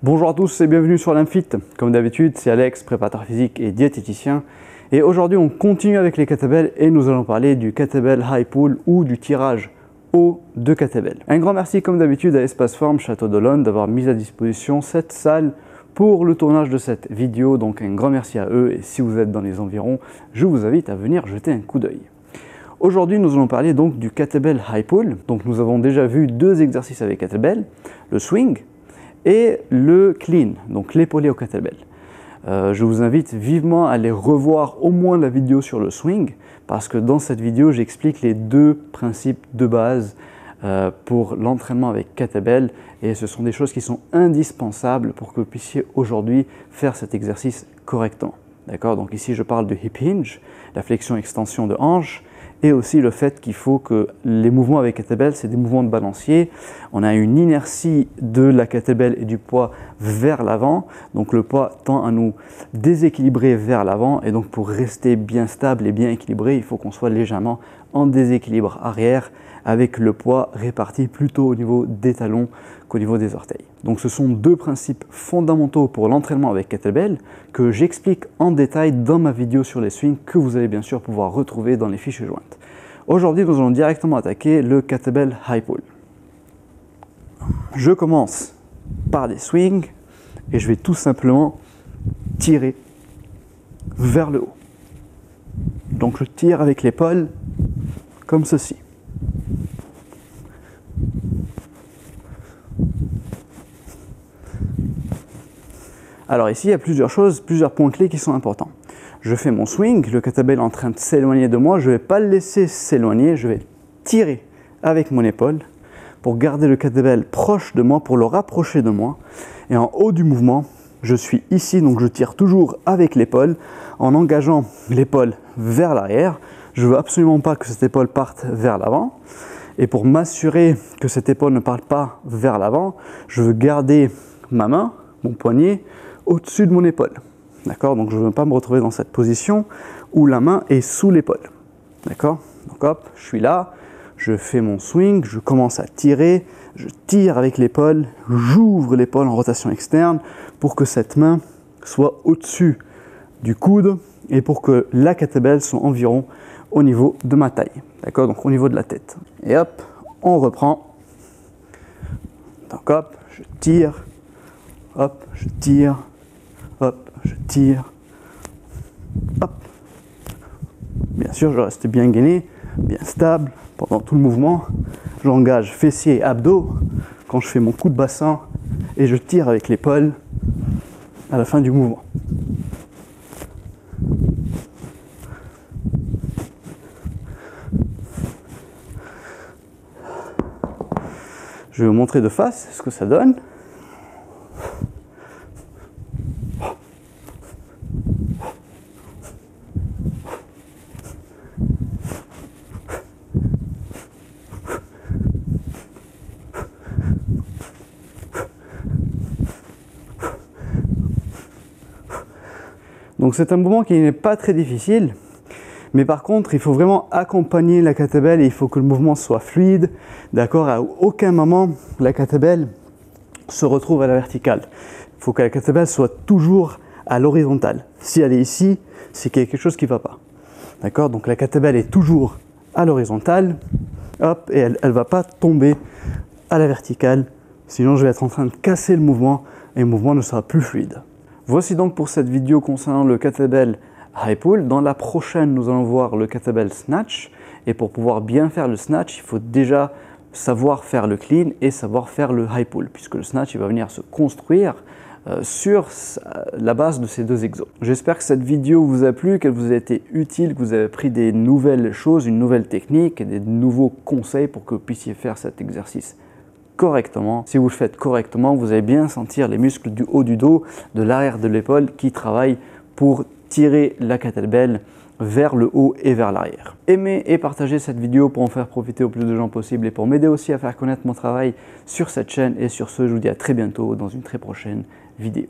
Bonjour à tous et bienvenue sur l'Amfit. Comme d'habitude, c'est Alex, préparateur physique et diététicien. Et aujourd'hui, on continue avec les kettlebells et nous allons parler du kettlebell high pull ou du tirage haut de kettlebell. Un grand merci comme d'habitude à Espace Forme Château d'Olonne d'avoir mis à disposition cette salle pour le tournage de cette vidéo. Donc un grand merci à eux et si vous êtes dans les environs, je vous invite à venir jeter un coup d'œil. Aujourd'hui, nous allons parler donc du kettlebell high pull. Donc nous avons déjà vu deux exercices avec kettlebell, le swing et le clean, donc l'épaulé au kettlebell. Je vous invite vivement à aller revoir au moins la vidéo sur le swing parce que dans cette vidéo, j'explique les deux principes de base pour l'entraînement avec kettlebell et ce sont des choses qui sont indispensables pour que vous puissiez aujourd'hui faire cet exercice correctement. D'accord? Donc ici, je parle de hip hinge, la flexion-extension de hanche, et aussi le fait qu'il faut que les mouvements avec kettlebell, c'est des mouvements de balancier. On a une inertie de la kettlebell et du poids vers l'avant. Donc le poids tend à nous déséquilibrer vers l'avant. Et donc pour rester bien stable et bien équilibré, il faut qu'on soit légèrement en déséquilibre arrière avec le poids réparti plutôt au niveau des talons qu'au niveau des orteils. Donc ce sont deux principes fondamentaux pour l'entraînement avec kettlebell que j'explique en détail dans ma vidéo sur les swings que vous allez bien sûr pouvoir retrouver dans les fiches jointes. Aujourd'hui, nous allons directement attaquer le kettlebell high pull. Je commence par des swings et je vais tout simplement tirer vers le haut. Donc je tire avec l'épaule comme ceci. Alors ici, il y a plusieurs choses, plusieurs points clés qui sont importants. Je fais mon swing, le kettlebell est en train de s'éloigner de moi, je ne vais pas le laisser s'éloigner, je vais tirer avec mon épaule pour garder le kettlebell proche de moi, pour le rapprocher de moi. Et en haut du mouvement, je suis ici, donc je tire toujours avec l'épaule en engageant l'épaule vers l'arrière. Je ne veux absolument pas que cette épaule parte vers l'avant. Et pour m'assurer que cette épaule ne parte pas vers l'avant, je veux garder ma main, mon poignet, au-dessus de mon épaule. D'accord? Donc je ne veux pas me retrouver dans cette position où la main est sous l'épaule. D'accord? Donc hop, je suis là, je fais mon swing, je commence à tirer, je tire avec l'épaule, j'ouvre l'épaule en rotation externe pour que cette main soit au-dessus du coude et pour que la kettlebell soit environ au niveau de ma taille. D'accord? Donc au niveau de la tête. Et hop, on reprend. Donc hop, je tire, hop, je tire, hop, je tire, hop. Bien sûr, je reste bien gainé, bien stable pendant tout le mouvement. J'engage fessiers et abdos quand je fais mon coup de bassin et je tire avec l'épaule à la fin du mouvement. Je vais vous montrer de face ce que ça donne. Donc c'est un mouvement qui n'est pas très difficile, mais par contre il faut vraiment accompagner la kettlebell et il faut que le mouvement soit fluide, d'accord? À aucun moment la kettlebell se retrouve à la verticale. Il faut que la kettlebell soit toujours à l'horizontale. Si elle est ici, c'est qu'il y a quelque chose qui ne va pas. D'accord? Donc la kettlebell est toujours à l'horizontale, hop, et elle ne va pas tomber à la verticale, sinon je vais être en train de casser le mouvement et le mouvement ne sera plus fluide. Voici donc pour cette vidéo concernant le kettlebell high pull. Dans la prochaine, nous allons voir le kettlebell snatch. Et pour pouvoir bien faire le snatch, il faut déjà savoir faire le clean et savoir faire le high pull, puisque le snatch il va venir se construire sur la base de ces deux exos. J'espère que cette vidéo vous a plu, qu'elle vous a été utile, que vous avez appris des nouvelles choses, une nouvelle technique et des nouveaux conseils pour que vous puissiez faire cet exercice correctement. Si vous le faites correctement, vous allez bien sentir les muscles du haut du dos, de l'arrière de l'épaule qui travaillent pour tirer la kettlebell vers le haut et vers l'arrière. Aimez et partagez cette vidéo pour en faire profiter au plus de gens possible et pour m'aider aussi à faire connaître mon travail sur cette chaîne. Et sur ce, je vous dis à très bientôt dans une très prochaine vidéo.